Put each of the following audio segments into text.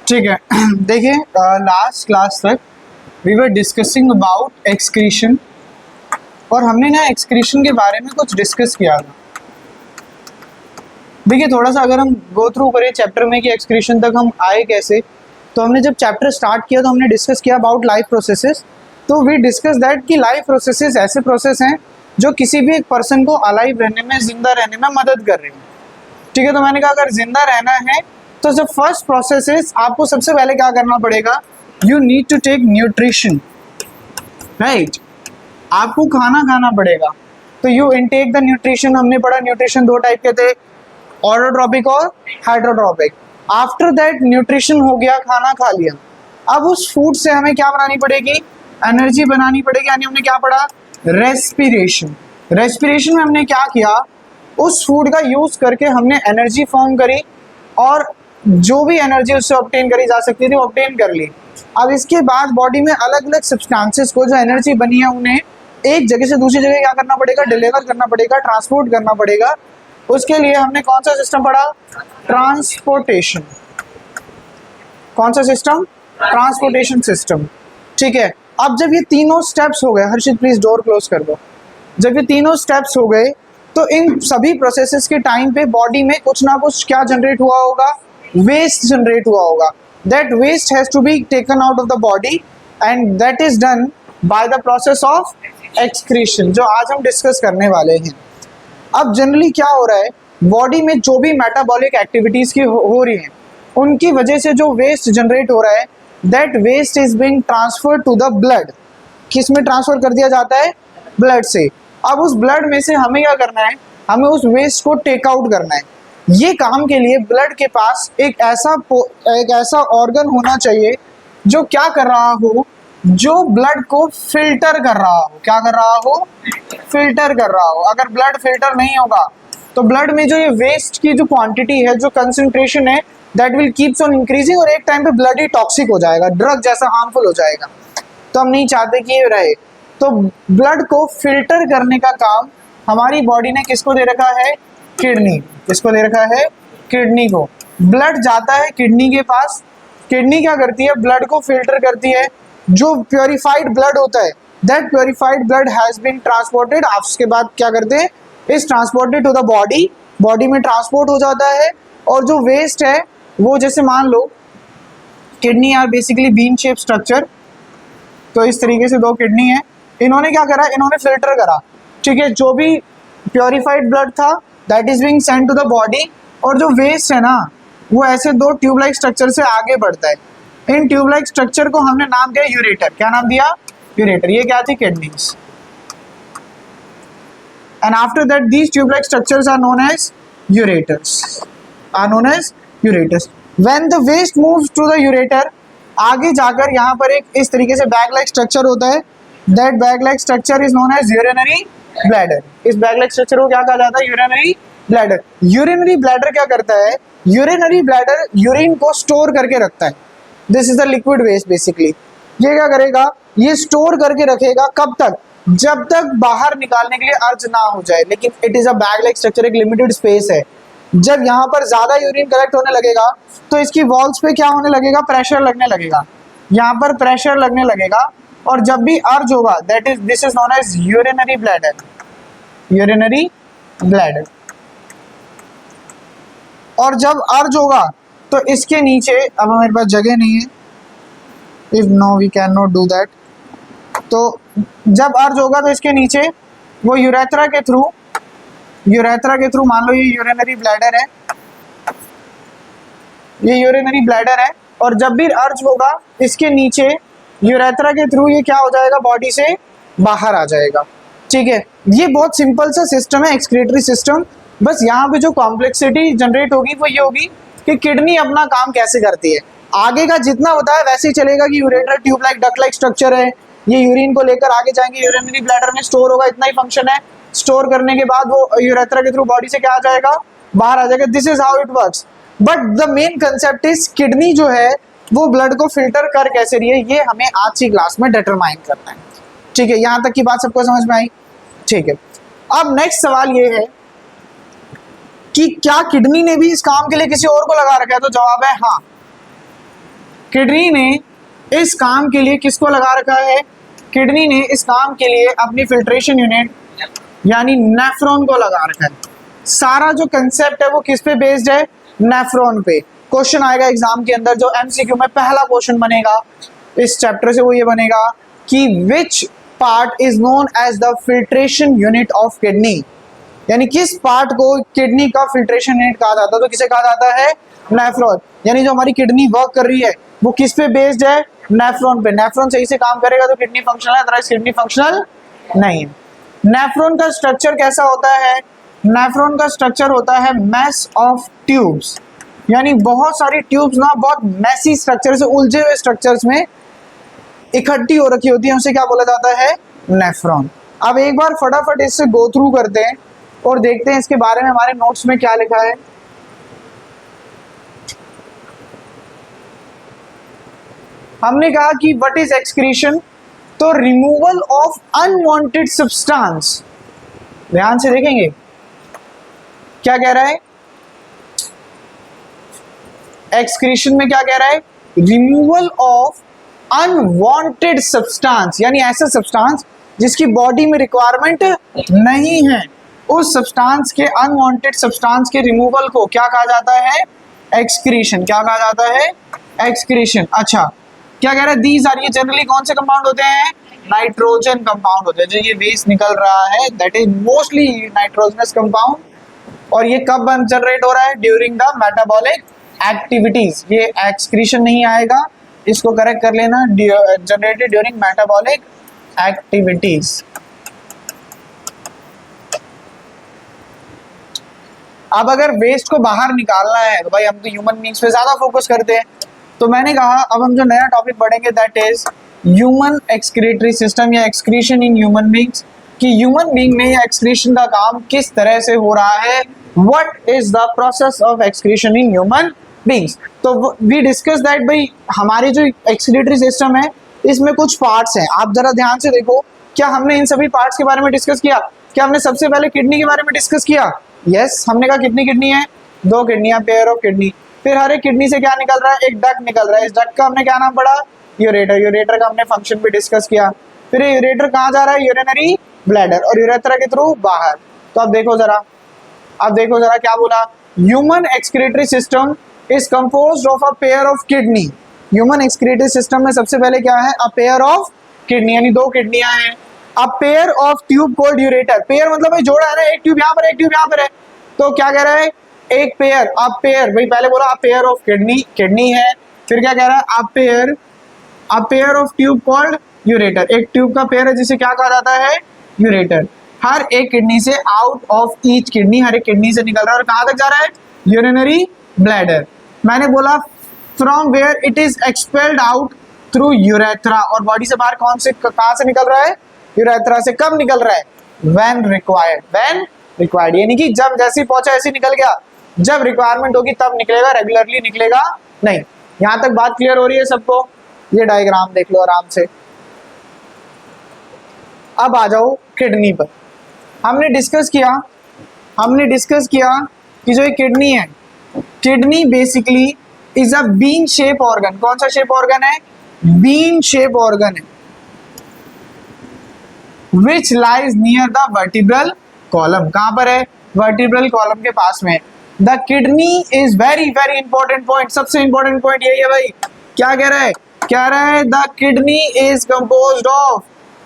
ठीक है। देखिए, लास्ट क्लास तक we were discussing about excretion, और हमने ना एक्सक्रीशन के बारे में कुछ डिस्कस किया था। देखिए, थोड़ा सा अगर हम गो थ्रू करें चैप्टर में कि एक्सक्रीशन तक हम आए कैसे, तो हमने जब चैप्टर स्टार्ट किया तो हमने डिस्कस किया अबाउट लाइफ प्रोसेसेस। तो वी डिस्कस दैट कि लाइफ प्रोसेसेस ऐसे प्रोसेस हैं जो किसी भी एक पर्सन को अलाइव रहने में, जिंदा रहने में मदद कर रहे हैं। ठीक है, तो मैंने कहा अगर जिंदा रहना है तो जो फर्स्ट प्रोसेस है, आपको सबसे पहले क्या करना पड़ेगा, you need to take nutrition, right. आपको खाना खाना पड़ेगा, तो यू इनटेक द न्यूट्रिशन। हमने पढ़ा न्यूट्रिशन दो टाइप के थे, ऑटोट्रॉपिक और हाइड्रोट्रॉपिक। आफ्टर दैट न्यूट्रिशन हो गया, खाना खा लिया, अब उस फूड से हमें क्या बनानी पड़ेगी, एनर्जी बनानी पड़ेगी। यानी हमने क्या पढ़ा, रेस्पिरेशन। रेस्पिरेशन में हमने क्या किया, उस फूड का यूज करके हमने एनर्जी फॉर्म करी, और जो भी एनर्जी उससे ऑब्टेन करी जा सकती थी वो ऑब्टेन कर ली। अब इसके बाद बॉडी में अलग अलग सब्सटेंसेस को, जो एनर्जी बनी है, उन्हें एक जगह से दूसरी जगह क्या करना पड़ेगा, डिलीवर करना पड़ेगा, ट्रांसपोर्ट करना पड़ेगा। उसके लिए हमने कौन सा सिस्टम पढ़ा, ट्रांसपोर्टेशन। कौन सा सिस्टम, ट्रांसपोर्टेशन सिस्टम। ठीक है, अब जब ये तीनों स्टेप्स हो गए, हर्षित प्लीज डोर क्लोज कर दो। जब ये तीनों स्टेप्स हो गए तो इन सभी प्रोसेसेस के टाइम पे बॉडी में कुछ ना कुछ क्या जनरेट हुआ होगा, वेस्ट जनरेट हुआ होगा। That waste has to be taken out of the body and that is done by the process of excretion, जो आज हम डिस्कस करने वाले हैं। अब जनरली क्या हो रहा है, बॉडी में जो भी मेटाबॉलिक एक्टिविटीज की हो रही हैं, उनकी वजह से जो वेस्ट जनरेट हो रहा है, that waste is being transferred to the blood. किस में ट्रांसफर कर दिया जाता है, ब्लड से। अब उस ब्लड में से हमें क्या करना है, हमें उस वेस्ट को टेक आउट करना है। ये काम के लिए ब्लड के पास एक ऐसा ऑर्गन होना चाहिए जो क्या कर रहा हो, जो ब्लड को फिल्टर कर रहा हो। क्या कर रहा हो, फिल्टर कर रहा हो। अगर ब्लड फिल्टर नहीं होगा तो ब्लड में जो ये वेस्ट की जो क्वांटिटी है, जो कंसंट्रेशन है, that will keeps on increasing, और एक टाइम पे ब्लड ही टॉक्सिक हो जाएगा, ड्रग जैसा हार्मफुल हो जाएगा। तो हम नहीं चाहते कि ये रहे। तो ब्लड को फिल्टर करने का काम हमारी बॉडी ने किसको दे रखा है, किडनी। किसको दे रखा है, किडनी को। ब्लड जाता है किडनी के पास, किडनी क्या करती है, ब्लड को फिल्टर करती है। जो प्योरीफाइड ब्लड होता है, that purified blood has been transported. उसके बाद क्या करते हैं, is transported to the body, body में ट्रांसपोर्ट हो जाता है। और जो वेस्ट है वो, जैसे मान लो kidney are basically bean shape structure, तो इस तरीके से दो किडनी है। इन्होंने क्या करा, इन्होंने फिल्टर करा। ठीक है, जो भी प्योरीफाइड ब्लड था that is being sent to the body, और जो वेस्ट है ना, वो ऐसे दो ट्यूब लाइक स्ट्रक्चर से आगे बढ़ता है। इन ट्यूब लाइक स्ट्रक्चर को हमने नाम दिया यूरेटर। क्या नाम दिया, यूरेटर। ये क्या थी, kidneys. And after that these tube like structures are known as ureters, are known as ureters. When the waste moves to the ureter, आगे जाकर यहाँ पर एक इस तरीके से बैग लाइक स्ट्रक्चर होता है। That bag like structure is known as urinary bladder. इस बैग लाइक स्ट्रक्चर को क्या कहा जाता है, यूरिनरी ब्लैडर। यूरिनरी ब्लैडर क्या करता है, यूरिनरी ब्लैडर यूरिन को स्टोर करके रखता है। This is the liquid waste basically. ये क्या करेगा, ये स्टोर करके रखेगा। कब तक, जब तक बाहर निकालने के लिए अर्ज ना हो जाए। लेकिन it is a bag like structure, एक लिमिटेड स्पेस है। जब यहाँ पर ज्यादा यूरिन कलेक्ट होने लगेगा तो इसकी वॉल्स पे क्या होने लगेगा, प्रेशर लगने लगेगा। यहाँ पर प्रेशर लगने लगेगा, और जब भी अर्ज होगा, that is this is known as urinary bladder. Urinary bladder. और जब अर्ज होगा तो इसके नीचे, अब हमारे पास जगह नहीं है, if no we can not do that. तो जब अर्ज होगा तो इसके नीचे वो यूरेथ्रा के थ्रू, मान लो ये यूरिनरी ब्लैडर है, ये यूरिनरी ब्लैडर है। और जब भी अर्ज होगा इसके नीचे यूरेथ्रा के थ्रू ये क्या हो जाएगा, बॉडी से बाहर आ जाएगा। ठीक है, ये बहुत सिंपल सा सिस्टम है, एक्सक्रीटरी सिस्टम। बस यहाँ पे जो कॉम्प्लेक्सिटी जनरेट होगी वो ये होगी कि किडनी अपना काम कैसे करती है। आगे का जितना होता है वैसे ही चलेगा कि ureter tube like duck like structure है, ये यूरिन को लेकर आगे जाएंगे, यूरिनरी ब्लैडर में स्टोर होगा, इतना ही फंक्शन है। स्टोर करने के बाद वो यूरेथ्रा के थ्रू बॉडी से क्या आ जाएगा, बाहर आ जाएगा। This is how it works. But the main concept is kidney जो है वो ब्लड को फिल्टर कर कैसे रही है, ये हमें आज की क्लास में डिटरमाइन करना है। ठीक है, यहाँ तक की बात सबको समझ में आई। ठीक है, अब नेक्स्ट सवाल ये है कि क्या किडनी ने भी इस काम के लिए किसी और को लगा रखा है, तो जवाब है हाँ, किडनी ने इस काम के लिए किसको लगा रखा है, किडनी ने इस काम के लिए अपनी फिल्ट्रेशन यूनिट यानी नेफ्रॉन को लगा रखा है। सारा जो कंसेप्ट है वो किस पे बेस्ड है, नेफ्रॉन पे। क्वेश्चन आएगा एग्जाम के अंदर, जो एमसीक्यू में पहला क्वेश्चन बनेगा इस चैप्टर से, वो ये बनेगा कि which part is known as the filtration unit of kidney, यानी किस पार्ट को किडनी का फिल्ट्रेशन यूनिट कहा जाता है, तो किसे कहा जाता है, नेफ्रॉन। यानी जो हमारी किडनी वर्क कर रही है वो किस पे बेस्ड है, नेफ्रॉन पे। नेफ्रॉन सही से काम करेगा तो किडनी फंक्शनल है, अदरवाइज किडनी फंक्शनल नहीं है। नेफ्रॉन का स्ट्रक्चर कैसा होता है, नेफ्रॉन का स्ट्रक्चर होता है मैस ऑफ ट्यूब्स, यानी बहुत सारी ट्यूब्स ना बहुत मैसी स्ट्रक्चर से, उलझे हुए स्ट्रक्चर्स में इकट्ठी हो रखी होती है, उसे क्या बोला जाता है, नेफ्रॉन। अब एक बार फटाफट इससे गो थ्रू करते हैं और देखते हैं इसके बारे में हमारे नोट्स में क्या लिखा है। हमने कहा कि व्हाट इज एक्सक्रीशन, तो रिमूवल ऑफ अनवांटेड सब्सटेंस। ध्यान से देखेंगे क्या कह रहा है, एक्सक्रीशन में क्या कह रहा है, रिमूवल ऑफ अनवांटेड सब्सटेंस, यानी ऐसा सब्सटेंस जिसकी बॉडी में रिक्वायरमेंट नहीं है, उस सब्सटेंस के, अनवांटेड सब्सटेंस के रिमूवल को क्या कहा जाता है, एक्सक्रीशन। क्या कहा जाता है, एक्सक्रीशन। अच्छा, क्या कह रहा है, दीज आर, ये जनरली कौन से कंपाउंड होते हैं, नाइट्रोजन कंपाउंड होते हैं। जो ये वेस्ट निकल रहा है that is mostly nitrogenous compound, और ये कब जनरेट हो रहा है, ड्यूरिंग द मेटाबॉलिक एक्टिविटीज। ये एक्सक्रीशन नहीं आएगा, इसको करेक्ट कर लेना, जनरेटेड ड्यूरिंग मेटाबॉलिक एक्टिविटीज। अब अगर वेस्ट को बाहर निकालना है तो भाई हम तो ह्यूमन बींग्स पे ज्यादा फोकस करते हैं, तो मैंने कहा अब हम जो नया टॉपिक पढ़ेंगे that is human excretory system या एक्सक्रीशन इन ह्यूमन बींग्स, कि ह्यूमन बींग में एक्सक्रीशन का काम किस तरह से हो रहा है, what is the process of excretion in human beings. तो वी डिस्कस दैट भाई हमारी जो एक्सक्रीटरी सिस्टम है इसमें कुछ पार्ट्स हैं, आप जरा ध्यान से देखो। क्या हमने इन सभी पार्ट्स के बारे में डिस्कस किया, क्या हमने सबसे पहले किडनी के बारे में डिस्कस किया, यस हमने कहा कितनी किडनी है, 2 किडनियां, पेयर ऑफ किडनी। फिर हर एक किडनी से क्या निकल रहा है, एक डक्ट निकल रहा है, इस डक्ट का हमने क्या नाम पढ़ा, यूरेटर। यूरेटर का हमने फंक्शन भी डिस्कस किया। फिर यूरेटर कहाँ जा रहा है, यूरिनरी ब्लैडर, और यूरेथ्रा के थ्रू बाहर। तो अब देखो जरा, क्या बोला, human excretory system is composed of a pair of kidney. Human excretory system में सबसे पहले क्या है, अ पेयर ऑफ किडनी, यानी 2 किडनियां हैं। A pair of tube called ureter, pair मतलब भाई जोड़ा है ना, एक ट्यूब यहाँ पर, एक ट्यूब यहाँ पर है, तो क्या कह रहा है, एक पेयर, अ पेयर, भाई पहले बोला अ पेयर ऑफ किडनी है, फिर क्या कह रहा है, a pair of tube called ureter, एक ट्यूब का पेयर है जिसे क्या कहा जाता है, यूरेटर। हर एक किडनी से, आउट ऑफ ईच किडनी, हर एक किडनी से निकल रहा है और कहाँ तक जा रहा है, यूरिनरी ब्लैडर। मैंने बोला from where it is expelled out through urethra, और बॉडी से बाहर कहाँ से निकल रहा है, यूरेथ्रा से। कब निकल रहा है, व्हेन रिक्वायर्ड, यानी कि जब जैसे पहुंचा ऐसे निकल गया, जब रिक्वायरमेंट होगी तब निकलेगा, रेगुलरली निकलेगा नहीं। यहां तक बात क्लियर हो रही है सबको, ये डायग्राम देख लो आराम से। अब आ जाओ किडनी पर। हमने डिस्कस किया कि जो ये किडनी है, kidney basically is a bean shape organ. कौन सा शेप ऑर्गन है, बीन शेप ऑर्गन है, which lies near the vertebral column. कहां पर है, वर्टिब्रल कॉलम के पास में। The kidney is very very important point, सबसे इंपॉर्टेंट पॉइंट यही है भाई। क्या कह रहा है, the kidney is composed of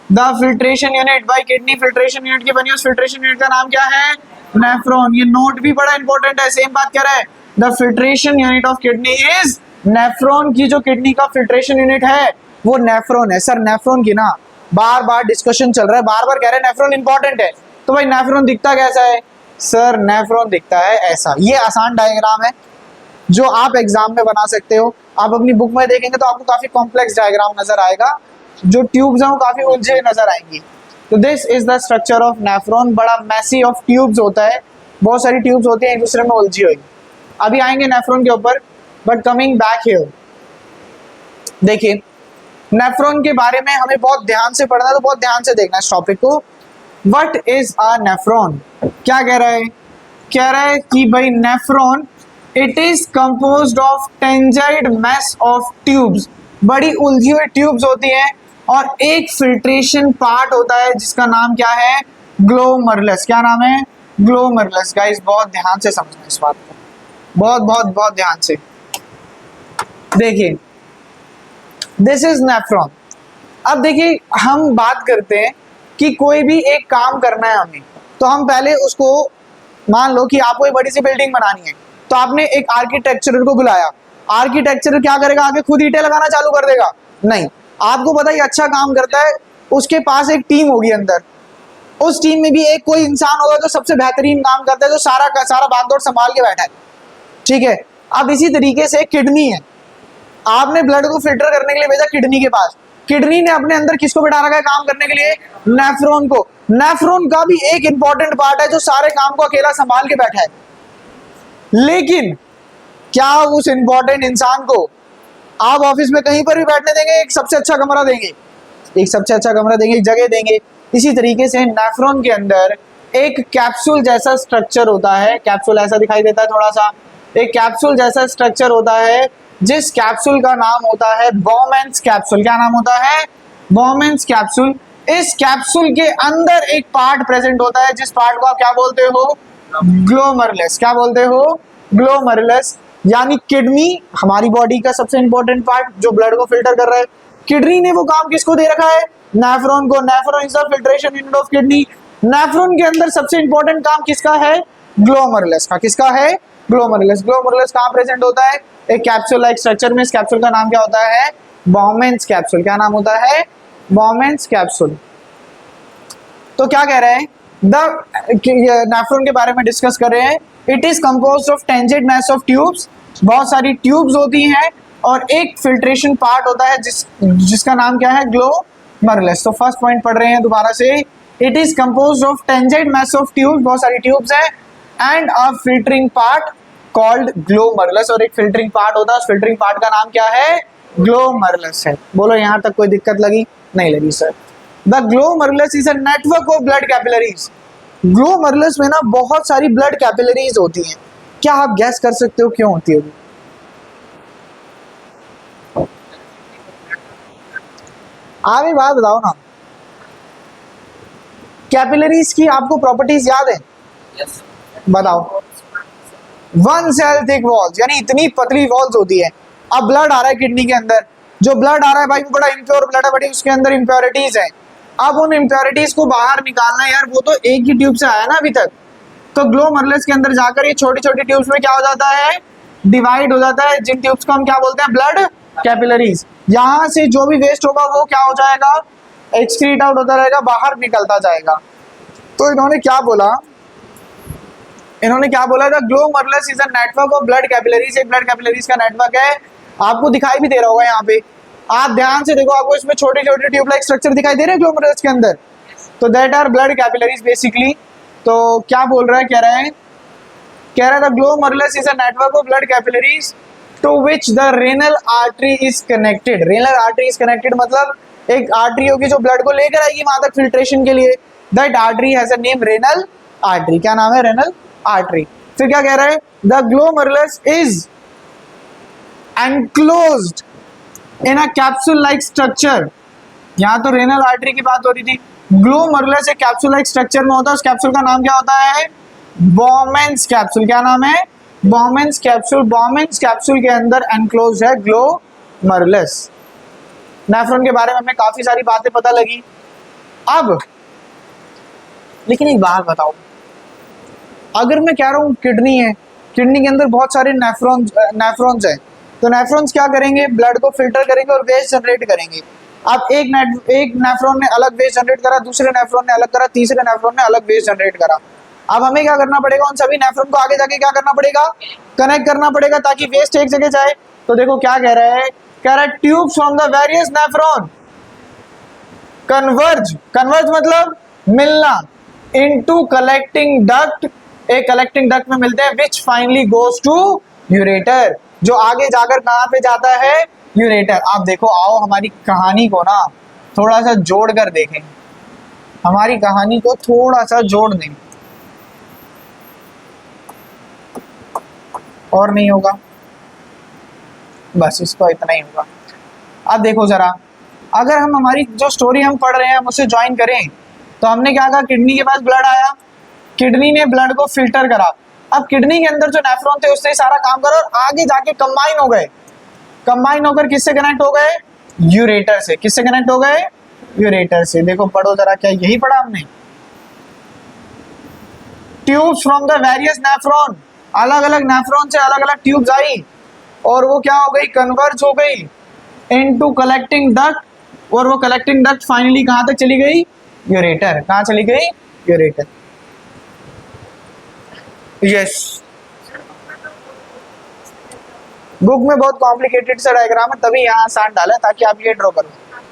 the filtration unit. भाई किडनी फिल्ट्रेशन यूनिट की बनी, उस फिल्ट्रेशन यूनिट का नाम क्या है, नेफ्रॉन। ये नोट भी बड़ा इंपॉर्टेंट है, सेम बात कह रहा है, the filtration unit of kidney is nephron. की जो किडनी का फिल्ट्रेशन यूनिट है वो नेफ्रॉन है। सर नेफ्रॉन की ना बार बार डिस्कशन चल रहा है, बार बार कह रहे हैं नेफ्रॉन इंपॉर्टेंट है, तो भाई नेफ्रॉन दिखता कैसा है, सर नेफ्रॉन दिखता है ऐसा। ये आसान डायग्राम है जो आप एग्जाम में बना सकते हो। आप अपनी बुक में देखेंगे तो आपको काफी कॉम्प्लेक्स डायग्राम नजर आएगा, जो ट्यूब्स हैं वो काफी उलझे नजर आएंगी। तो this is the structure of nephron. बड़ा मैसी ऑफ ट्यूब्स होता है, बहुत सारी ट्यूब्स होती हैं एक दूसरे में उलझी हुई। अभी आएंगे नेफ्रॉन के ऊपर, बट कमिंग बैक हियर, देखिए नेफ्रॉन के बारे में हमें बहुत ध्यान से पढ़ना है, तो बहुत ध्यान से देखना इस टॉपिक को। व्हाट इज अ नेफ्रॉन, क्या कह रहा है कह रहा है कि भाई nephron it is composed of tangled mass of tubes, बड़ी उलझी हुई ट्यूब्स होती हैं और एक फिल्ट्रेशन पार्ट होता है जिसका नाम क्या है, ग्लोमरुलस। क्या नाम है, ग्लोमरुलस। गाइस बहुत ध्यान से समझना इस बात को, बहुत बहुत बहुत ध्यान से देखिए, दिस इज नेफ्रॉन। अब देखिए हम बात करते हैं कि कोई भी एक काम करना है हमें, तो हम पहले उसको, मान लो कि आपको एक बड़ी सी बिल्डिंग बनानी है, तो आपने एक आर्किटेक्चरर को बुलाया। आर्किटेक्चरर क्या करेगा, आगे खुद ईंटें लगाना चालू कर देगा? नहीं, आपको पता है अच्छा काम करता है, उसके पास एक टीम होगी अंदर, उस टीम में भी एक कोई इंसान होगा जो सबसे बेहतरीन काम करता है, जो सारा का सारा बागडोर संभाल के बैठा है, ठीक है। अब इसी तरीके से किडनी है, आपने ब्लड को फिल्टर करने के लिए भेजा किडनी के पास, किडनी ने अपने अंदर किसको बिठा रखा है काम करने के लिए, नेफ्रॉन को। नेफ्रॉन का भी एक इंपॉर्टेंट पार्ट है जो सारे काम को अकेला संभाल के बैठा है, लेकिन क्या उस इंपॉर्टेंट इंसान को आप ऑफिस में कहीं पर भी बैठने देंगे? एक सबसे अच्छा कमरा देंगे, एक सबसे अच्छा कमरा देंगे, एक जगह देंगे। इसी तरीके से नेफ्रॉन के अंदर एक कैप्सूल जैसा स्ट्रक्चर होता है, कैप्सूल ऐसा दिखाई देता है थोड़ा सा, एक कैप्सूल जैसा स्ट्रक्चर होता है जिस कैप्सूल का नाम होता है बॉमेंस कैप्सूल। क्या नाम होता है, बॉमेंस कैप्सूल। इस कैप्सूल के अंदर एक पार्ट प्रेजेंट होता है जिस पार्ट को आप क्या बोलते हो, ग्लोमरुलस। क्या बोलते हो, ग्लोमरुलस। यानी किडनी हमारी बॉडी का सबसे इंपॉर्टेंट पार्ट जो ब्लड को फिल्टर कर रहा है, किडनी ने वो काम किसको दे रखा है, नेफ्रॉन को। Nephron is the filtration unit of kidney. Nephron के अंदर सबसे इंपॉर्टेंट काम किसका है, ग्लोमरुलस का। किसका है, ग्लोमरुलस। ग्लोमरुलस कहाँ प्रेजेंट होता है, एक कैप्सूल लाइक स्ट्रक्चर में। इस कैप्सूल का नाम क्या होता है, बॉमेंस कैप्सूल। क्या नाम होता है, बॉमेंस कैप्सूल। तो क्या कह रहे हैं, नेफ्रॉन के बारे में डिस्कस कर रहे हैं। It is composed of tangled mass of tubes, बहुत सारी ट्यूब्स होती हैं और एक फिल्ट्रेशन पार्ट होता है जिसका नाम क्या है, ग्लोमरुलस। तो फर्स्ट पॉइंट पढ़ रहे हैं दोबारा से, it is composed of tangled mass of tubes, बहुत सारी ट्यूब्स हैं, and a filtering part called glomerulus. और एक फिल्टरिंग पार्ट होता है, उस फिल्टरिंग पार्ट का नाम क्या है, ग्लोमरुलस है। बोलो यहां तक कोई दिक्कत लगी, नहीं लगी sir. The glomerulus is a network of blood capillaries. Glomerulus में ना बहुत सारी ब्लड कैपिलरीज होती हैं। क्या आप गैस कर सकते हो क्यों होती होगी? आप एक बात बताओ ना, कैपिलरीज की आपको प्रॉपर्टीज याद है? yes. बताओ। वन सेल थिक वॉल्स, यानी इतनी पतली वॉल्स होती है। अब ब्लड आ रहा है किडनी के अंदर, जो ब्लड आ रहा है भाई वो बड़ा इम्प्योर ब्लड है, बड़ी उसके अंदर इम्प्योरिटीज है। अब उन इम्प्योरिटीज को बाहर निकालना है यार, वो तो एक ही ट्यूब से आया ना अभी तक। तो ग्लोमरुलस के अंदर जाकर ये छोटी छोटी ट्यूब्स में क्या हो जाता है, डिवाइड हो जाता है, जिन ट्यूब्स को हम क्या बोलते हैं, ब्लड कैपिलरीज। यहाँ से जो भी वेस्ट होगा वो क्या हो जाएगा, एक्सक्रीट आउट होता रहेगा, बाहर निकलता जाएगा। तो इन्होंने क्या बोला, इन्होंने क्या बोला था, glomerulus is a network of blood capillaries. एक ब्लड कैपिलरीज का नेटवर्क है, आपको दिखाई भी दे रहा होगा यहाँ पे, आप ध्यान से देखो, आपको इसमें छोटे छोटे ट्यूब लाइक स्ट्रक्चर दिखाई दे रहे हैं ग्लोमरुलस के अंदर, तो that are blood capillaries basically. तो क्या बोल रहा है, कह रहा है glomerulus is a network of blood capillaries to which the renal artery is connected. Renal artery is connected मतलब एक आर्टरी होगी जो ब्लड को लेकर आएगी वहां तक फिल्ट्रेशन के लिए। That artery has a name, renal artery. क्या नाम है, रेनल आर्टरी। फिर क्या कह रहा है, the glomerulus is enclosed in a capsule like structure. यहां तो रेनल आर्टरी की बात हो रही थी, ग्लोमरुलस एक कैप्सूल लाइक स्ट्रक्चर में होता है। उस कैप्सूल का नाम क्या होता है, बॉमेंस कैप्सूल। क्या नाम है, बॉमेंस कैप्सूल। बॉमेंस कैप्सूल के अंदर एनक्लोज है ग्लोमरुलस। नेफ्रॉन के बारे में हमें काफी सारी बातें पता लगी। अब लेकिन एक बात बताओ, अगर मैं कह रहा हूँ किडनी है, किडनी के अंदर बहुत सारे नेफ्रॉन्स हैं, तो नेफ्रॉन्स क्या करेंगे, ब्लड को फिल्टर करेंगे और वेस्ट जनरेट करेंगे। अब एक नेफ्रॉन ने अलग वेस्ट जनरेट करा, दूसरे नेफ्रॉन ने अलग करा, तीसरे नेफ्रॉन ने अलग वेस्ट जनरेट करा। अब हमें क्या करना पड़ेगा, उन सभी नेफ्रॉन को आगे जाके क्या करना पड़ेगा, कनेक्ट करना पड़ेगा ताकि वेस्ट एक जगह जाए। तो देखो क्या कह रहा है, tubes from the various nephron converge, converge मतलब मिलना, इनटू कलेक्टिंग डक्ट, एक कलेक्टिंग डक्ट में मिलते हैं, विच फाइनली गोज टू यूरेटर, जो आगे जाकर कहां पे जाता है, यूरेटर। आप देखो, आओ हमारी कहानी को ना थोड़ा सा जोड़ कर देखें, हमारी कहानी को थोड़ा सा जोड़ दें। और नहीं होगा, बस इसको इतना ही होगा। अब देखो जरा, अगर हम हमारी जो स्टोरी हम पढ़ रहे हैं हम उसे ज्वाइन करें, तो हमने क्या कहा, किडनी के पास ब्लड आया, किडनी ने ब्लड को फिल्टर करा। अब किडनी के अंदर जो नेफ्रॉन थे उसने सारा काम करा और आगे जाके कंबाइन हो गए, कंबाइन होकर किससे कनेक्ट हो गए, यूरेटर से। किससे कनेक्ट हो गए, यूरेटर से। देखो पढ़ो जरा, क्या यही पढ़ा हमने, tubes from the various nephron, अलग अलग नेफ्रॉन से अलग अलग ट्यूब्स आई और वो क्या हो गई, कन्वर्ज हो गई इनटू कलेक्टिंग डक्ट, और वो कलेक्टिंग डक्ट फाइनली कहां तक चली गई, यूरेटर। कहां चली गई, यूरेटर। यस, बुक में बहुत कॉम्प्लिकेटेड सा डायग्राम है, तभी यहाँ आसान डाला ताकि आप ये ड्रॉ करो,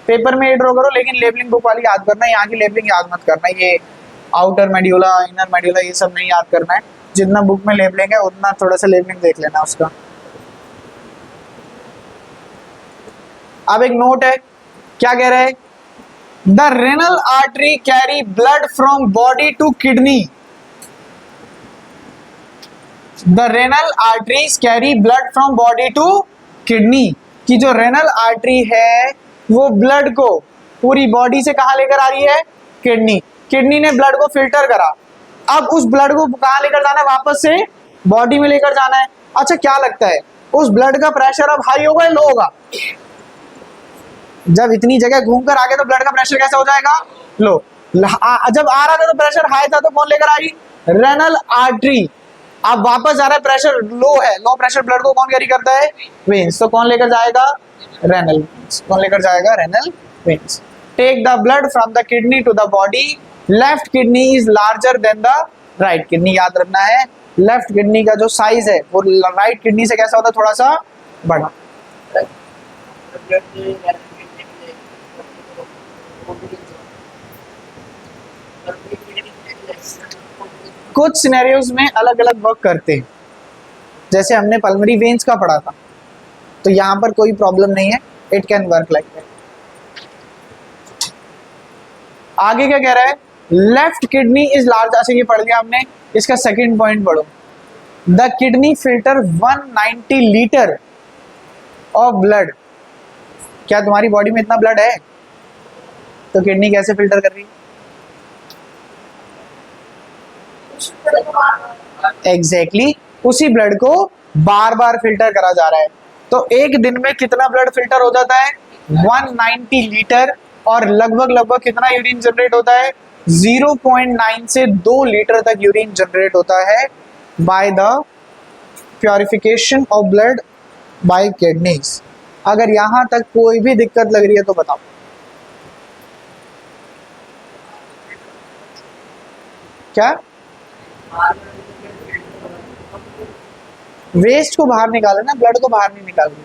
पेपर में ये ड्रॉ करो, लेकिन लेबलिंग बुक वाली याद करना है, यहाँ की लेबलिंग याद मत करना, ये आउटर मेड्यूला इनर मेड्यूला ये सब नहीं याद करना है, जितना बुक में लेबलिंग है उतना थोड़ा सा लेबलिंग देख लेना उसका। अब एक नोट है, क्या कह रहे हैं, the renal artery carry blood from body to kidney, the renal arteries carry blood from body to kidney, की जो रेनल आर्टरी है वो ब्लड को पूरी बॉडी से कहां लेकर आ रही है, किडनी। किडनी ने ब्लड को फिल्टर करा, अब उस ब्लड को कहां लेकर जाना है, वापस से बॉडी में लेकर जाना है। अच्छा क्या लगता है, उस ब्लड का प्रेशर अब हाई होगा या लो होगा, जब इतनी जगह घूमकर आ गए तो ब्लड का प्रेशर कैसा हो जाएगा, लो। जब आ रहा था तो प्रेशर हाई था तो कौन लेकर आई, रेनल आर्टरी। अब वापस आ रहा है, प्रेशर लो है, लो प्रेशर ब्लड को कौन कैरी करता है, वेन्स, तो कौन लेकर जाएगा, रेनल वेन्स। कौन लेकर जाएगा, renal veins. Take the blood from the kidney to the body, left kidney is larger than the right kidney. याद रखना है, लेफ्ट किडनी का जो साइज है वो राइट किडनी से कैसा होता है, थोड़ा सा बड़ा। कुछ सिनेरियोज में अलग अलग वर्क करते हैं, जैसे हमने पल्मोनरी वेन्स का पढ़ा था, तो यहां पर कोई प्रॉब्लम नहीं है, it can work like that. आगे क्या कह रहा है, लेफ्ट किडनी इज लार्ज, अच्छा ये पढ़ लिया हमने, इसका सेकंड पॉइंट पढ़ो, the kidney filter 190 litre of blood. क्या तुम्हारी बॉडी में इतना ब्लड है, तो किडनी कैसे फिल्टर कर रही है, एग्जैक्टली उसी ब्लड को बार बार फिल्टर करा जा रहा है। तो एक दिन में कितना ब्लड फिल्टर हो जाता है, 190 लीटर, और लगभग लगभग कितना यूरिन जनरेट होता है, 0.9 से 2 लीटर तक यूरिन जनरेट होता है by the purification of blood bye kidneys. अगर यहां तक कोई भी दिक्कत लग रही है तो बताओ, क्या वेस्ट को बाहर निकाले ना, ब्लड को बाहर नहीं निकाल रही।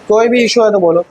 कोई भी इशू है तो बोलो।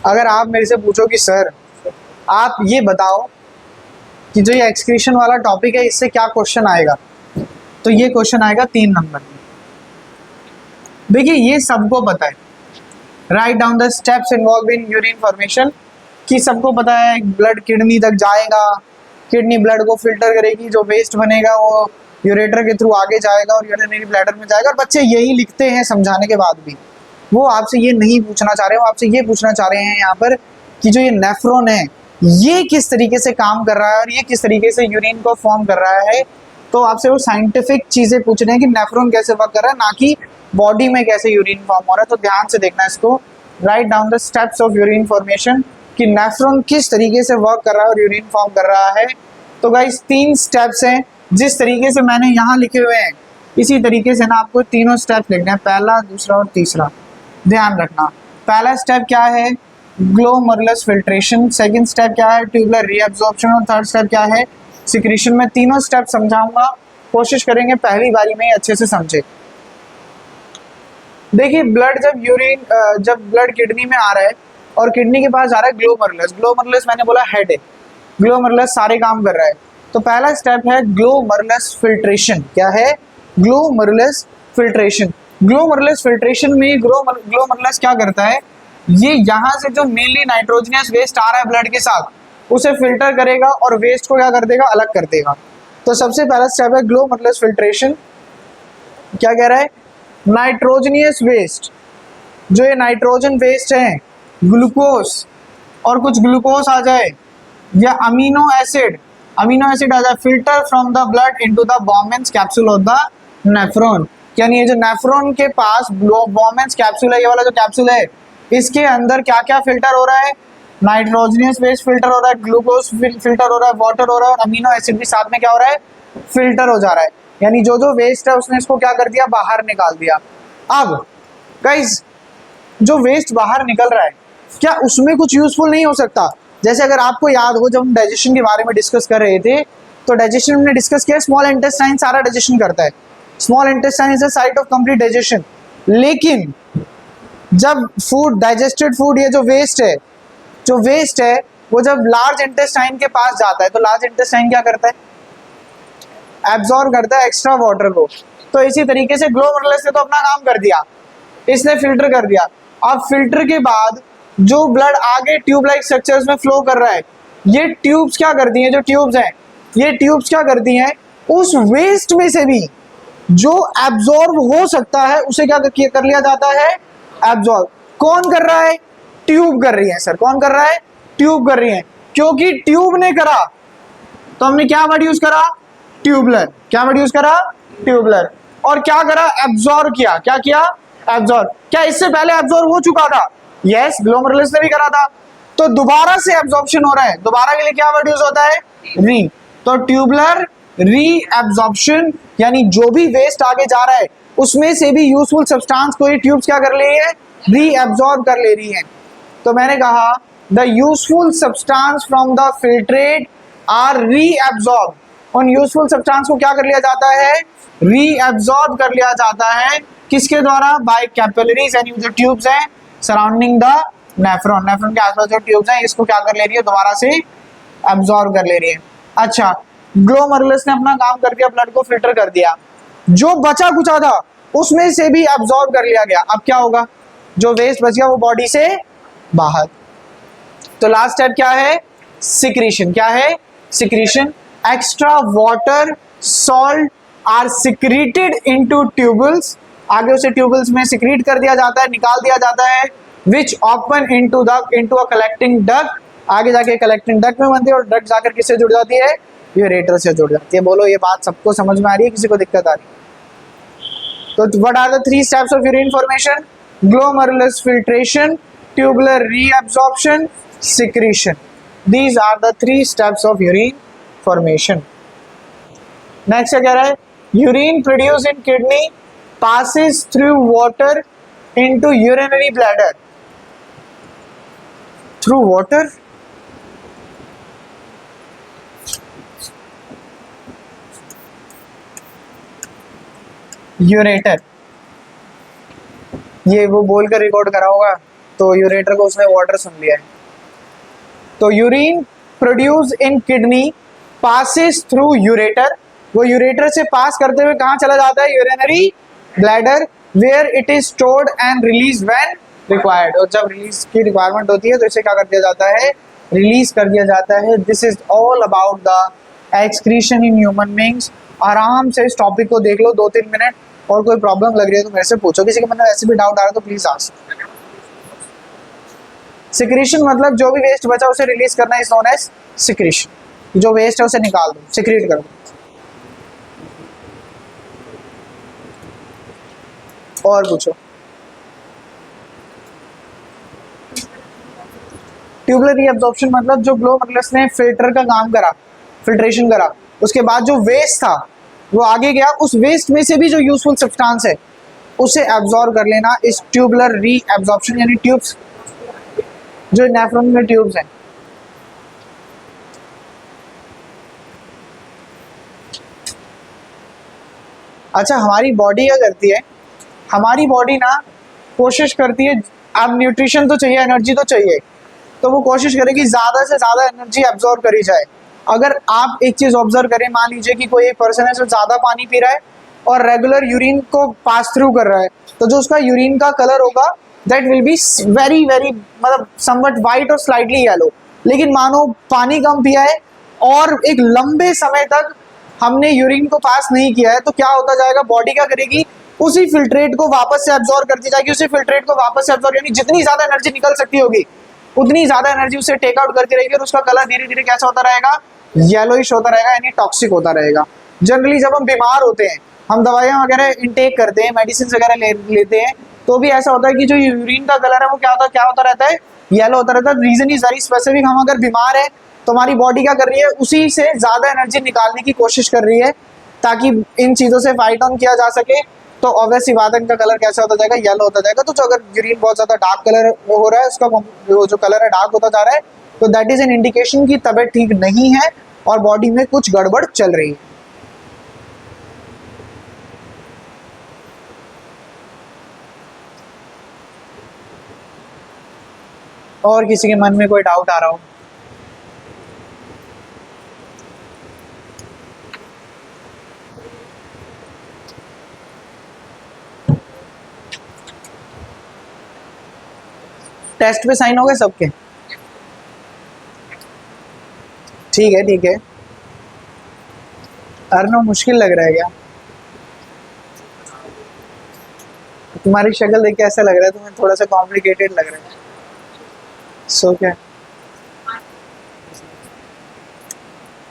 अगर आप मेरे से पूछो कि सर आप ये बताओ कि जो ये एक्सक्रीशन वाला टॉपिक है इससे क्या क्वेश्चन आएगा, तो ये क्वेश्चन आएगा 3 नंबर में। देखिए ये सबको पता है, write down the steps involve in urine formation, कि सबको पता है ब्लड किडनी तक जाएगा, किडनी ब्लड को फिल्टर करेगी, जो वेस्ट बनेगा वो यूरेटर के थ्रू आगे जाएगा और यूरिनरी ब्लैडर में जाएगा। और बच्चे यही लिखते हैं समझाने के बाद भी, वो आपसे ये नहीं पूछना चाह रहे, वो आपसे ये पूछना चाह रहे हैं यहाँ पर कि जो ये नेफ्रॉन है ये किस तरीके से काम कर रहा है और ये किस तरीके से यूरिन को फॉर्म कर रहा है। तो आपसे वो साइंटिफिक चीजें पूछ रहे हैं कि नेफ्रॉन कैसे वर्क कर रहा है, ना कि बॉडी में कैसे यूरिन फॉर्म हो रहा है। तो ध्यान से देखना इसको, write down the steps of urine formation, कि नेफ्रॉन किस तरीके से वर्क कर रहा है और यूरिन फॉर्म कर रहा है। तो गाइस 3 स्टेप्स हैं, जिस तरीके से मैंने यहाँ लिखे हुए हैं इसी तरीके से ना आपको तीनों स्टेप लिखना है, पहला, दूसरा और तीसरा। ध्यान रखना, पहला स्टेप क्या है, ग्लोमेरुलस फिल्ट्रेशन, सेकंड स्टेप क्या है, ट्यूबुलर रीअब्जॉर्प्शन, और थर्ड स्टेप क्या है, सिक्रीशन। मैं तीनों स्टेप समझाऊंगा, कोशिश करेंगे पहली बारी में अच्छे से समझे। देखिए जब ब्लड किडनी में आ रहा है और किडनी के पास जा रहा है ग्लोमेरुलस, ग्लोमेरुलस मैंने बोला हेड है, ग्लोमेरुलस सारे काम कर रहा है। तो पहला स्टेप है ग्लोमेरुलस फिल्ट्रेशन। क्या है, ग्लोमेरुलस फिल्ट्रेशन। ग्लोमेरुलस फिल्ट्रेशन में ग्लोमेरुलस क्या करता है, ये यहाँ से जो मेनली नाइट्रोजनियस वेस्ट आ रहा है ब्लड के साथ उसे फिल्टर करेगा और वेस्ट को क्या कर देगा, अलग कर देगा। तो सबसे पहला स्टेप है ग्लोमेरुलस फिल्ट्रेशन। क्या कह रहा है, नाइट्रोजनियस वेस्ट, जो ये नाइट्रोजन वेस्ट है, ग्लूकोज और कुछ ग्लूकोज आ जाए या अमीनो एसिड आ जाए, filter from the blood into the Bowman's capsule of the nephron. यानी ये जो नेफ्रॉन के पास बॉमेंस कैप्सूल है, ये वाला जो कैप्सूल है, इसके अंदर क्या क्या फिल्टर हो रहा है, नाइट्रोजनियस वेस्ट फिल्टर हो रहा है, ग्लूकोज फिल्टर हो रहा है, वाटर हो रहा है और अमीनो एसिड भी साथ में क्या हो रहा है, फिल्टर हो जा रहा है। यानी जो जो वेस्ट है उसने इसको क्या कर दिया, बाहर निकाल दिया। अब गाइस जो वेस्ट बाहर निकल रहा है क्या उसमें कुछ यूजफुल नहीं हो सकता? जैसे अगर आपको याद हो, जब हम डाइजेशन के बारे में डिस्कस कर रहे थे तो डाइजेशन में डिस्कस किया स्मॉल इंटेस्टाइन सारा डाइजेशन करता है, small intestine is the site of complete digestion. लेकिन जब फूड, डाइजेस्टेड फूड, ये जो वेस्ट है वो जब लार्ज इंटेस्टाइन के पास जाता है तो लार्ज इंटेस्टाइन क्या करता है, एब्जॉर्ब करता है एक्स्ट्रा वाटर को। तो इसी तरीके से ग्लोमेरुलस ने तो अपना काम कर दिया, इसने फिल्टर कर दिया। अब फिल्टर के बाद जो ब्लड आगे ट्यूब लाइक स्ट्रक्चर्स में फ्लो कर रहा है, ये ट्यूब्स क्या करती हैं, जो ट्यूब्स हैं ये ट्यूब्स क्या करती हैं, उस वेस्ट में से भी जो एब्जॉर्ब हो सकता है उसे क्या कर लिया जाता है, एब्जॉर्ब। कौन कर रहा है, ट्यूब कर रही है सर, कौन कर रहा है, ट्यूब कर रही है। क्योंकि ट्यूब ने करा तो हमने क्या वर्ड यूज करा, ट्यूबुलर। क्या वर्ड यूज करा, ट्यूबुलर। और क्या करा, एब्जॉर्ब किया। क्या किया, एब्जॉर्ब। क्या इससे पहले एब्जॉर्ब हो चुका था? यस, ग्लोमेरुलस ने भी करा था। तो दोबारा से एब्जॉर्प्शन हो रहा है, दोबारा के लिए क्या वर्ड यूज होता है, री। तो ट्यूबुलर री एब्जॉर्प्शन, यानी जो भी वेस्ट आगे जा रहा है उसमें से भी यूजफुल सब्सटेंस को ये ट्यूब्स क्या कर ले रही है, री एब्जॉर्ब कर ले रही है। तो मैंने कहा the useful substance from the filtrate are reabsorb. उन यूजफुल सब्सटेंस को क्या कर लिया जाता है, री एब्जॉर्ब कर लिया जाता है। किसके द्वारा, बाय कैपिलरीज, यानी जो ट्यूब्स हैं सराउंडिंग द नेफ्रॉन, नेफ्रॉन के आसपास जो ट्यूब्स हैं इसको क्या कर ले रही है, दोबारा से एब्जॉर्ब कर ले रही है। अच्छा, ग्लोमेरुलस ने अपना काम कर दिया, ब्लड को फिल्टर कर दिया, जो बचा कुचा था उसमें से भी एब्जॉर्ब कर लिया गया। अब क्या होगा, जो वेस्ट बच गया वो बॉडी से बाहर। तो लास्ट स्टेप क्या है, सिक्रीशन। क्या है, secretion. Extra water, salt are secreted into tubules, आगे उसे ट्यूबल्स में सिक्रीट कर दिया जाता है, निकाल दिया जाता है, which open into a collecting duct. आगे जाके कलेक्टिंग डक्ट में बनती है और डक्ट जाकर किससे जुड़ जाती है, यूरेटर से जुड़ जाती है। बोलो ये बात सबको समझ में आ रही है, किसी को दिक्कत आ रही है? तो what are the 3 steps of urine formation, glomerulus filtration, tubular reabsorption, secretion. These are the 3 steps of urine formation. Next क्या कह रहा है, urine produced in kidney passes through water into urinary bladder. Through water? Ureter, ये वो बोलकर record करा होगा तो यूरेटर को उसने वाटर सुन लिया है। तो urine produce in kidney passes through ureter, वो यूरेटर से पास करते हुए कहाँ चला जाता है, urinary bladder, where it is stored and release when required. और जब रिलीज की रिक्वायरमेंट होती है तो इसे क्या कर दिया जाता है, रिलीज कर दिया जाता है। This is all about the excretion in human beings. आराम से इस टॉपिक को देख लो 2-3 मिनट, और कोई प्रॉब्लम लग रही है तो मेरे से पूछो, किसी के मन में ऐसे भी डाउट आ रहा है तो प्लीज आस्क। सिक्रीशन मतलब जो भी वेस्ट बचा उसे रिलीज करना इज नोन एज सिक्रीशन। जो वेस्ट है उसे निकाल दो, सिक्रीट कर दो। और पूछो। ट्यूबुलर रीअब्जॉर्प्शन मतलब जो ग्लोमेरुलस ने फिल्टर का काम करा, फिल्ट्रेशन करा, उसके बाद जो वेस्ट था वो आगे गया, उस वेस्ट में से भी जो यूजफुल सब्सटेंस है उसे एब्जॉर्ब कर लेना इस ट्यूबुलर रीअब्जॉर्प्शन। यानी ट्यूब्स, जो नेफ्रॉन में ट्यूब्स हैं। अच्छा, हमारी बॉडी क्या करती है, हमारी बॉडी ना कोशिश करती है, अब न्यूट्रिशन तो चाहिए, एनर्जी तो चाहिए, तो वो कोशिश करेगी ज़्यादा से ज़्यादा एनर्जी एब्जॉर्ब करी जाए। अगर आप एक चीज़ ऑब्जर्व करें, मान लीजिए कि कोई एक पर्सन है जो ज़्यादा पानी पी रहा है और रेगुलर यूरिन को पास थ्रू कर रहा है, तो जो उसका यूरिन का कलर होगा that will be very very मतलब समवट वाइट और स्लाइटली येलो। लेकिन मानो पानी कम पिया है और एक लंबे समय तक हमने यूरिन को पास नहीं किया है, तो क्या होता जाएगा, बॉडी क्या करेगी, उसी फिल्ट्रेट को वापस से एब्जॉर्ब करती जाएगी, उसी फिल्ट्रेट को वापस से एब्जॉर्ब, यानी जितनी ज्यादा एनर्जी निकल सकती होगी उतनी ज्यादा एनर्जी उसे टेक आउट करती रहेगी, और उसका कलर धीरे धीरे कैसा होता रहेगा, येलोइश होता रहेगा, यानी टॉक्सिक होता रहेगा। जनरली जब हम बीमार होते हैं, हम दवाइयाँ वगैरह इंटेक करते हैं, मेडिसिन वगैरह लेते हैं, तो भी ऐसा होता है कि जो यूरिन का कलर है वो क्या होता रहता है, येलो होता रहता है। Reason is very specific. हम अगर बीमार है तो हमारी बॉडी क्या कर रही है, उसी से ज्यादा एनर्जी निकालने की कोशिश कर रही है ताकि इन चीजों से फाइट ऑन किया जा सके। तो ऑब्वियस सी बात है, इनका कलर कैसा होता जाएगा, येलो होता जाएगा। तो जो अगर यूरिन बहुत ज्यादा डार्क कलर हो रहा है, उसका जो कलर है डार्क होता जा रहा है, तो दैट इज एन इंडिकेशन की तबीयत ठीक नहीं है और बॉडी में कुछ गड़बड़ चल रही है। और किसी के मन में कोई डाउट आ रहा हो? टेस्ट पे साइन हो गए सबके? ठीक है ठीक है। अर्नो मुश्किल लग रहा है क्या? तुम्हारी शक्ल देख के ऐसा लग रहा है तुम्हें थोड़ा सा कॉम्प्लिकेटेड लग रहा है। सो क्या,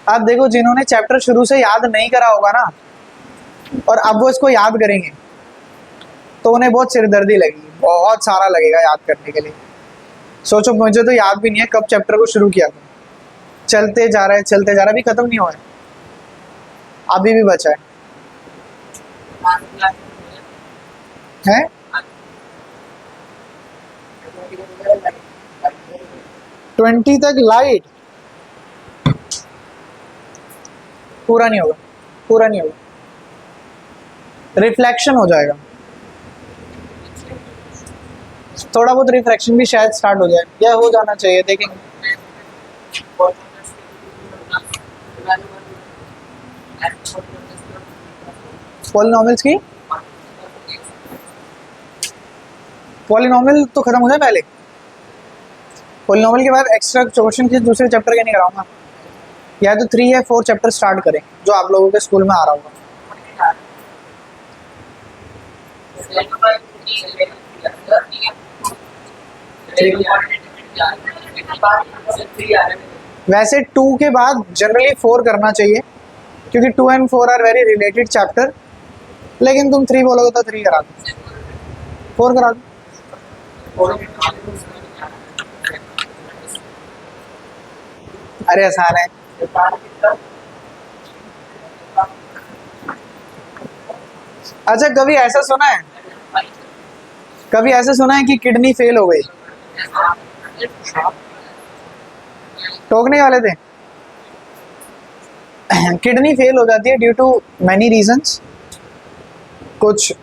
आप देखो, जिन्होंने चैप्टर शुरू से याद नहीं करा होगा ना, और अब वो इसको याद करेंगे तो उन्हें बहुत सिरदर्दी लगेगी, बहुत सारा लगेगा याद करने के लिए। सोचो, मुझे तो याद भी नहीं है कब चैप्टर को शुरू किया था। चलते जा रहा है, चलते जा रहा है, अभी खत्म नहीं हो रहा है, अभी भी बचा है? 20 तक लाइट पूरा नहीं होगा, पूरा नहीं होगा, रिफ्लेक्शन हो जाएगा, थोड़ा बहुत रिफ्लेक्शन भी शायद स्टार्ट हो जाए, या हो जाना चाहिए, देखेंगे। पॉलिनॉमियल्स की, पॉलिनॉमियल तो खत्म हो जाए पहले। पॉलिनॉमियल के बाद एक्स्ट्रा क्वेश्चन के दूसरे चैप्टर के नहीं कराऊंगा, या तो 3 या 4 चैप्टर स्टार्ट करें जो आप लोगों के स्कूल में आ रहा होगा। वैसे 2 के बाद जनरली 4 करना चाहिए, क्योंकि 2 and 4 are very related chapter. लेकिन तुम 3 बोलोगे तो 3 करा दो, 4 करा दो। अरे आसान है। अच्छा, कभी ऐसा सुना है, कभी ऐसा सुना है कि किडनी फेल हो गई? टोकने वाले थे। किडनी फेल हो जाती है ड्यू टू मैनी रीजंस। कुछ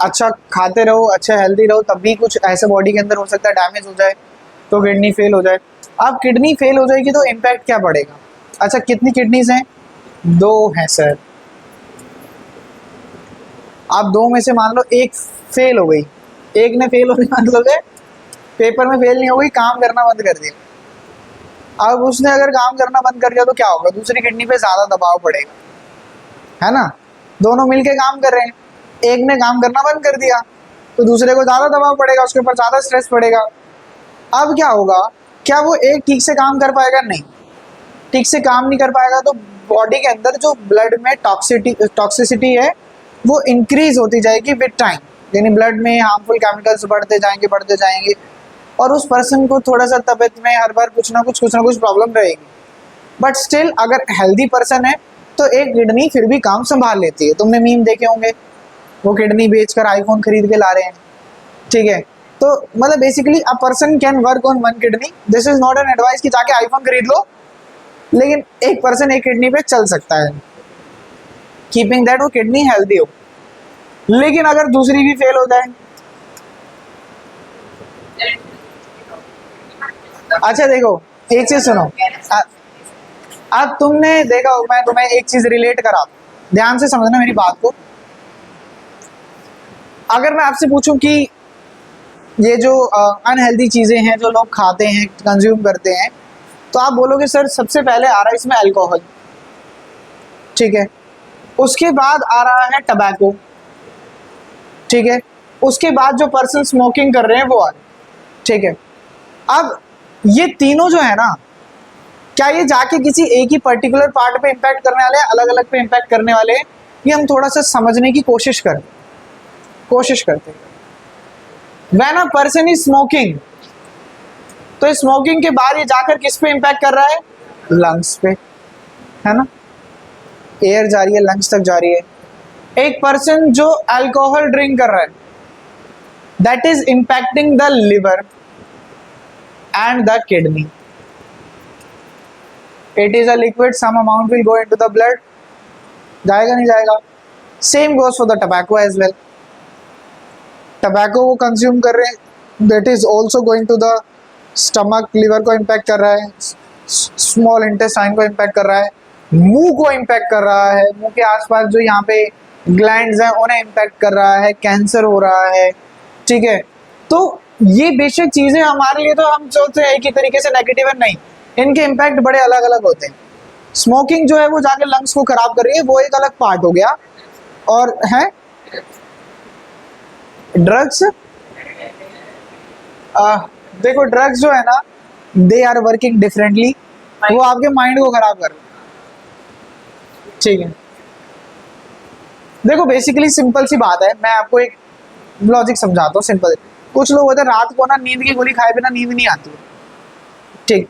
अच्छा खाते रहो, अच्छा हेल्दी रहो, तब भी कुछ ऐसे बॉडी के अंदर हो सकता है डैमेज हो जाए तो किडनी फेल हो जाए। अब किडनी फेल हो जाएगी तो इम्पैक्ट क्या पड़ेगा? अच्छा, कितनी किडनीज हैं? 2 हैं सर। आप 2 में से मान लो एक फेल हो गई, एक ने फेल होने मतलब है पेपर में फेल नहीं हो गई, काम करना बंद कर दिया, अब उसने अगर काम करना बंद कर दिया तो क्या होगा, दूसरी किडनी पे ज्यादा दबाव पड़ेगा, है ना। दोनों मिलके काम कर रहे हैं, एक ने काम करना बंद कर दिया तो दूसरे को ज्यादा दबाव पड़ेगा, उसके ऊपर ज्यादा स्ट्रेस पड़ेगा। अब क्या होगा, क्या वो एक ठीक से काम कर पाएगा? नहीं, ठीक से काम नहीं कर पाएगा तो बॉडी के अंदर जो ब्लड में टॉक्सिसिटी है वो इंक्रीज होती जाएगी विद टाइम, यानी ब्लड में हार्मफुल केमिकल्स बढ़ते जाएंगे और उस पर्सन को थोड़ा सा तबीयत में हर बार कुछ ना कुछ प्रॉब्लम रहेगी। बट स्टिल अगर हेल्दी पर्सन है तो एक किडनी फिर भी काम संभाल लेती है। तुमने मीम देखे होंगे, वो किडनी बेचकर आईफोन खरीद के ला रहे हैं, ठीक है। तो मतलब basically a person can work on one kidney, this is not an advice कि जाके आईफोन खरीद लो, लेकिन एक पर्सन एक किडनी पे चल सकता है, कीपिंग दैट वो किडनी हेल्दी हो। लेकिन अगर दूसरी भी फेल हो जाए, अच्छा देखो एक चीज सुनो, अब तुमने देखा हो, मैं तुम्हें एक चीज रिलेट करा, ध्यान से समझना मेरी बात को। अगर मैं आपसे पूछूं कि ये जो अनहेल्दी चीजें हैं जो लोग खाते हैं, कंज्यूम करते हैं, तो आप बोलोगे सर सबसे पहले आ रहा है इसमें अल्कोहल, ठीक है, उसके बाद आ रहा है टबैको, ठीक है, उसके बाद जो पर्सन स्मोकिंग कर रहे हैं वो आ रहे, ठीक है। अब ये तीनों जो है ना, क्या ये जाके किसी एक ही पर्टिकुलर पार्ट पे इम्पैक्ट करने वाले हैं, अलग अलग पे इम्पैक्ट करने वाले हैं? ये हम थोड़ा सा समझने की कोशिश करते हैं। When a person is smoking, तो स्मोकिंग के बाद ये जाकर किस पे इम्पैक्ट कर रहा है? लंग्स पे, है ना, एयर जा रही है लंग्स तक जा रही है। एक पर्सन जो अल्कोहल ड्रिंक कर रहा है, that is impacting the liver and the kidney. It is a liquid, some amount will go into the blood, जाएगा नहीं जाएगा? Same goes for the tobacco as well. Tobacco वो कंज्यूम कर रहे हैं, that is also going to the stomach, liver को impact कर रहा है, स्मॉल इंटेस्टाइन को इम्पैक्ट कर रहा है, मुंह को इम्पैक्ट कर रहा है, मुंह के आसपास जो यहाँ पे ग्लैंड्स हैं उन्हें इम्पैक्ट कर रहा है, कैंसर हो रहा है, ठीक है। तो ये बेशक चीज़ें हमारे लिए तो हम सोचते हैं एक ही तरीके से नेगेटिव है, नहीं, इनके इम्पैक्ट बड़े अलग अलग होते हैं। स्मोकिंग जो है वो जाके लंग्स को खराब कर रही है, वो एक अलग पार्ट हो गया। और है ड्रग्स, देखो ड्रग्स जो है ना, दे आर वर्किंग डिफरेंटली, वो आपके माइंड को खराब कर रहे हैं, ठीक है। देखो बेसिकली सिंपल सी बात है, मैं आपको एक लॉजिक समझाता हूँ सिंपल। कुछ लोग होते हैं रात को ना नींद की गोली खाए बिना नींद नहीं आती है, ठीक।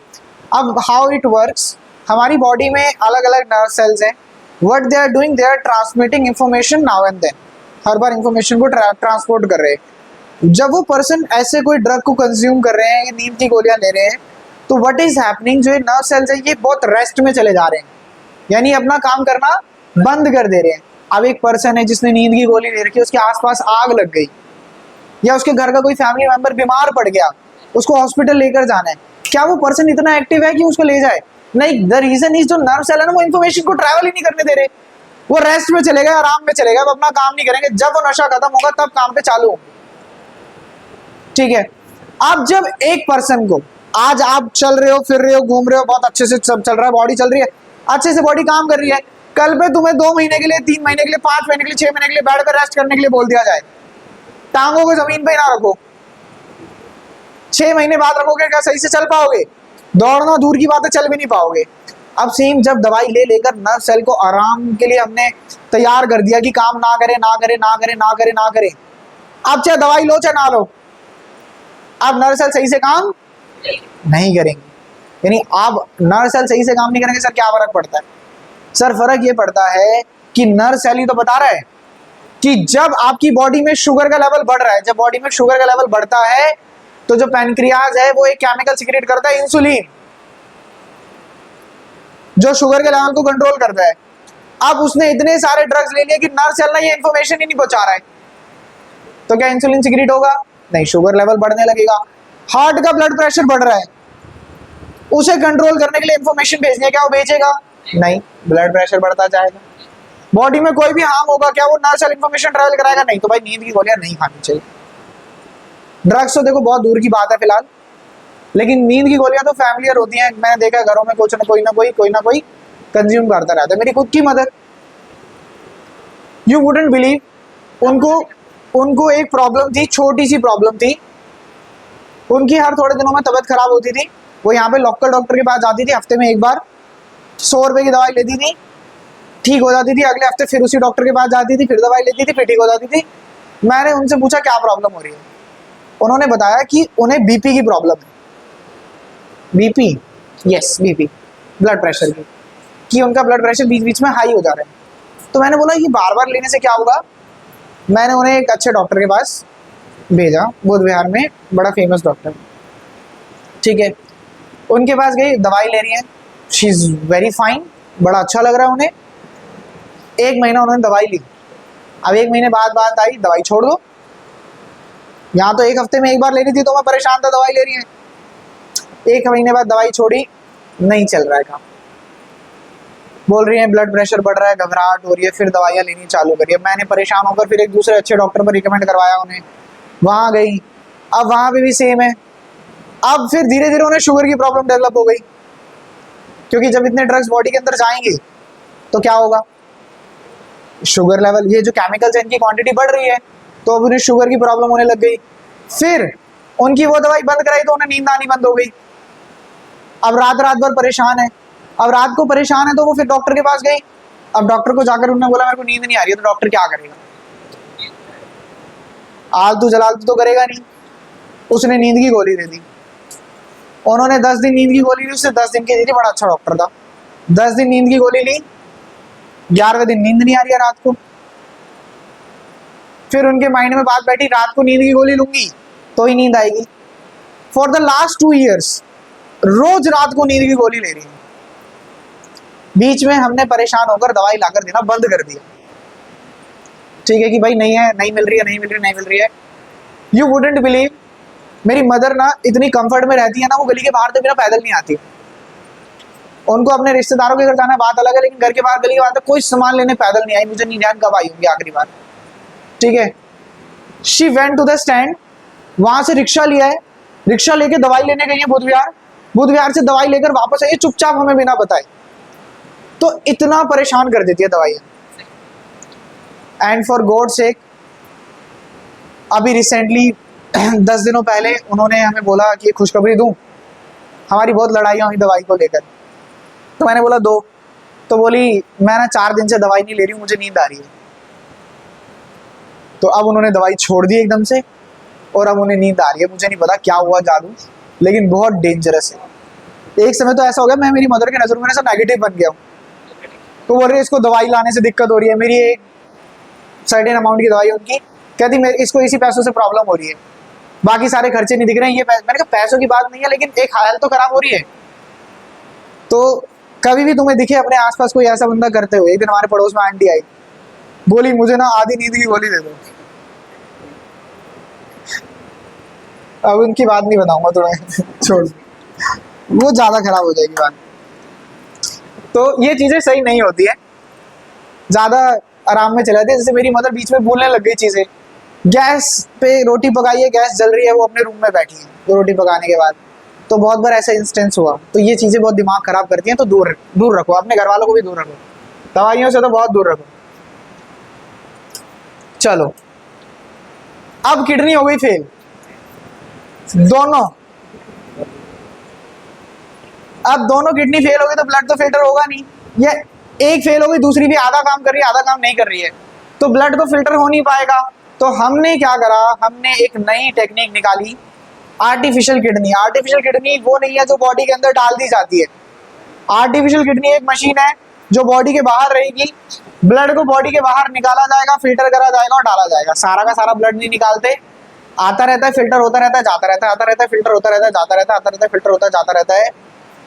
अब हाउ इट वर्क्स, हमारी बॉडी में अलग अलग नर्व सेल्स हैं, what they are doing, they are transmitting information now and then, हर बार इंफॉर्मेशन को ट्रांसपोर्ट कर रहे हैं। जब वो पर्सन ऐसे कोई ड्रग को कंज्यूम कर रहे हैं, नींद की गोलियां ले रहे हैं, तो व्हाट इज हैपनिंग, जो ये नर्व सेल्स है ये बहुत रेस्ट में चले जा रहे हैं, यानी अपना काम करना बंद कर दे रहे हैं। अब एक पर्सन है जिसने नींद की गोली ले रखी है, उसके आसपास आग लग गई, या उसके घर का कोई फैमिली मेंबर बीमार पड़ गया, उसको हॉस्पिटल लेकर जाना है, क्या वो पर्सन इतना एक्टिव है कि उसको ले जाए? नहीं। द रीजन इज जो नर्व सेल है ना, वो इन्फॉर्मेशन को ट्रैवल ही नहीं करने दे रहे, वो रेस्ट में चले गए, आराम में चले गए, वो अपना काम नहीं करेंगे। जब वो नशा खत्म होगा तब काम पे चालू होंगे, ठीक है। अब जब एक पर्सन को, आज आप चल रहे हो, फिर रहे हो, घूम रहे हो, बहुत अच्छे से सब चल रहा है, बॉडी चल रही है, अच्छे से बॉडी काम कर रही है, कल पे तुम्हें 2 महीने के लिए, 3 महीने के लिए, 5 महीने के लिए, 6 महीने के लिए बेड पर रेस्ट करने के लिए बोल दिया जाए, टांगों को जमीन पे ही ना रखो, 6 महीने बाद रखोगे, क्या सही से चल पाओगे? दौड़ना दूर की बात है, चल भी नहीं पाओगे। अब सेम जब दवाई ले लेकर नर्व सेल को आराम के लिए हमने तैयार कर दिया कि काम ना करे ना करे ना करे ना करे ना करे, अब चाहे दवाई लो चाहे ना लो, अब नर्व सेल सही से काम नहीं करेंगे, यानी अब नर्व सेल सही से काम नहीं करेंगे। सर क्या फर्क पड़ता है? सर फर्क ये पड़ता है कि नर्व सेल ही तो बता रहा है कि जब आपकी बॉडी में शुगर का लेवल बढ़ रहा है, जब बॉडी में शुगर का लेवल बढ़ता है तो जो पैनक्रियाज है वो एक केमिकल सिक्रेट करता है, इंसुलिन, जो शुगर के लेवल को कंट्रोल करता है। अब उसने इतने सारे ड्रग्स ले लिए कि नर्व सेल ना ये इंफॉर्मेशन ही नहीं पहुंचा रहा है, तो क्या इंसुलिन सिक्रेट होगा? नहीं, शुगर लेवल बढ़ने लगेगा। हार्ट का ब्लड प्रेशर बढ़ रहा है, उसे कंट्रोल करने के लिए इंफॉर्मेशन भेजनी है, क्या वो भेजेगा? नहीं, ब्लड प्रेशर बढ़ता जाएगा। बॉडी में कोई भी हार्म होगा, क्या वो नर्व सेल इंफॉर्मेशन ट्रैवल कराएगा? नहीं। तो भाई नींद की गोलियां नहीं खानी चाहिए। ड्रग्स तो देखो बहुत दूर की बात है फिलहाल, लेकिन नींद की गोलियां तो फैमिलियर होती हैं, मैंने देखा घरों में कुछ ना कोई कंज्यूम करता रहता है। मेरी खुद की मदर, यू वुडंट बिलीव, उनको उनको एक प्रॉब्लम थी, छोटी सी प्रॉब्लम थी, उनकी हर थोड़े दिनों में तबीयत खराब होती थी। वो यहाँ पे लोकल डॉक्टर के पास जाती थी, हफ्ते में एक बार 100 रुपए की दवाई लेती थी, ठीक हो जाती थी, अगले हफ्ते फिर उसी डॉक्टर के पास जाती थी, फिर दवाई लेती थी, फिर ठीक हो जाती थी। मैंने उनसे पूछा क्या प्रॉब्लम हो रही है, उन्होंने बताया कि उन्हें बीपी की प्रॉब्लम है। BP, yes BP, blood pressure की, कि उनका ब्लड प्रेशर बीच बीच में हाई हो जा रहा है। तो मैंने बोला ये बार बार लेने से क्या होगा। मैंने उन्हें एक अच्छे डॉक्टर के पास भेजा, बोध विहार में बड़ा फेमस डॉक्टर, ठीक है। उनके पास गई, दवाई ले रही है, शी इज़ वेरी फाइन, बड़ा अच्छा लग रहा है उन्हें। 1 महीना उन्होंने दवाई ली, अब 1 महीने बाद बात आई दवाई छोड़ दो। यहाँ तो 1 हफ्ते में एक बार लेनी थी तो मैं परेशान था, दवाई ले रही है। 1 महीने बाद दवाई छोड़ी, नहीं चल रहा है काम, बोल रही है ब्लड प्रेशर बढ़ रहा है, घबराहट हो रही है, फिर दवाइयाँ लेनी चालू करी है। मैंने परेशान होकर फिर एक दूसरे अच्छे डॉक्टर पर रिकमेंड करवाया उन्हें, वहाँ गई, अब वहाँ पे भी सेम है। अब फिर धीरे धीरे उन्हें शुगर की प्रॉब्लम डेवलप हो गई, क्योंकि जब इतने ड्रग्स बॉडी के अंदर जाएंगे तो क्या होगा, शुगर लेवल, ये जो केमिकल्स है इनकी क्वांटिटी बढ़ रही है, तो अब उन्हें शुगर की प्रॉब्लम होने लग गई। फिर उनकी वो दवाई बंद कराई तो उन्हें नींद आनी बंद हो गई। अब रात रात भर परेशान है, अब रात को परेशान है तो वो फिर डॉक्टर के पास गई। अब डॉक्टर को जाकर उन्होंने बोला मेरे को नींद नहीं आ रही है, तो डॉक्टर क्या करेगा, आलतू जलालतू तो करेगा नहीं, उसने नींद की गोली दे दी। उन्होंने 10 दिन नींद की गोली ली, उससे 10 दिन की दी थी, बड़ा अच्छा डॉक्टर था। 10 दिन नींद की गोली ली, 11वें दिन नींद नहीं आ रही है रात को। फिर उनके माइंड में बात बैठी रात को नींद की गोली लूंगी तो ही नींद आएगी। फॉर द लास्ट 2 years रोज रात को नींद की गोली ले रही है। बीच में हमने परेशान होकर दवाई लाकर देना बंद कर दिया, ठीक है कि भाई नहीं है, नहीं मिल रही है, नहीं मिल रही है, नहीं मिल रही है। यू वुडंट बिलीव, मेरी मदर ना इतनी कंफर्ट में रहती है ना, वो गली के बाहर तक मेरा पैदल नहीं आती। उनको अपने रिश्तेदारों के घर जाना बात अलग है, लेकिन घर के बाहर गली के बाहर तक कोई सामान लेने पैदल नहीं आई। मुझे नहीं ध्यान कब आई होंगी आखिरी बार, ठीक है। She went to the stand, वहां से रिक्शा लिया है, रिक्शा लेके दवाई लेने गई है बुध विहार, बुध विहार से दवाई लेकर वापस आई है चुपचाप, हमें बिना बताए। तो इतना परेशान कर देती है दवाइयाँ। एंड फॉर गॉड सेक, अभी रिसेंटली 10 दिनों पहले उन्होंने हमें बोला कि खुशखबरी दूं, हमारी बहुत लड़ाइयाँ हुई दवाई को लेकर। तो मैंने बोला दो, तो बोली मैं ना 4 दिन से दवाई नहीं ले रही हूँ, मुझे नींद आ रही है। तो अब उन्होंने दवाई छोड़ दी एकदम से, और अब उन्हें नींद आ रही है। मुझे नहीं पता क्या हुआ जादू, लेकिन बहुत डेंजरस है। एक समय तो ऐसा हो गया मैं मेरी मदर के नजर में ऐसा नेगेटिव बन गया हूँ। तो बोल रही है इसको दवाई लाने से दिक्कत हो रही है, मेरी एक सर्टेन अमाउंट की दवाई उनकी, कहती मेरे इसको इसी पैसों से प्रॉब्लम हो रही है, बाकी सारे खर्चे नहीं दिख रहे हैं, ये मैंने कहा पैसों की बात नहीं है, लेकिन एक हालत तो खराब हो रही है। तो कभी भी तुम्हें दिखे अपने आसपास कोई ऐसा बंदा करते हुए, एक दिन हमारे पड़ोस में आंटी आई, बोली मुझे ना आधी नींद की गोली दे दो। अब उनकी बात नहीं बताऊंगा, थोड़ा छोड़, वो ज्यादा खराब हो जाएगी बात। तो ये चीजें सही नहीं होती है, ज्यादा आराम में चले जाते हैं। जैसे मेरी मदर बीच में भूलने लग गई चीजें, गैस पे रोटी पकाई है, गैस जल रही है, वो अपने रूम में बैठी है तो रोटी पकाने के बाद, तो बहुत बार ऐसा इंस्टेंस हुआ। तो ये चीजें बहुत दिमाग खराब करती हैं, तो दूर दूर रखो, अपने घर वालों को भी दूर रखो, दवाइयों से तो बहुत दूर रखो। चलो, अब किडनी हो गई फेल, दोनों, अब दोनों किडनी फेल हो गई तो ब्लड तो फिल्टर होगा नहीं, ये एक फेल हो गई, दूसरी भी आधा काम कर रही है आधा काम नहीं कर रही है, तो ब्लड तो फिल्टर हो नहीं पाएगा। तो हमने क्या करा, हमने एक नई टेक्निक निकाली, आर्टिफिशियल किडनी। आर्टिफिशियल किडनी वो नहीं है जो बॉडी के अंदर डाल दी जाती है। आर्टिफिशियल किडनी एक मशीन है जो बॉडी के बाहर रहेगी, ब्लड को बॉडी के बाहर निकाला जाएगा, फिल्टर करा जाएगा और डाला जाएगा। सारा का सारा ब्लड नहीं निकालते, आता रहता है, फिल्टर होता रहता है, जाता रहता है, आता रहता है, फिल्टर होता रहता है, जाता रहता है, आता रहता है, फिल्टर होता है, जाता रहता है।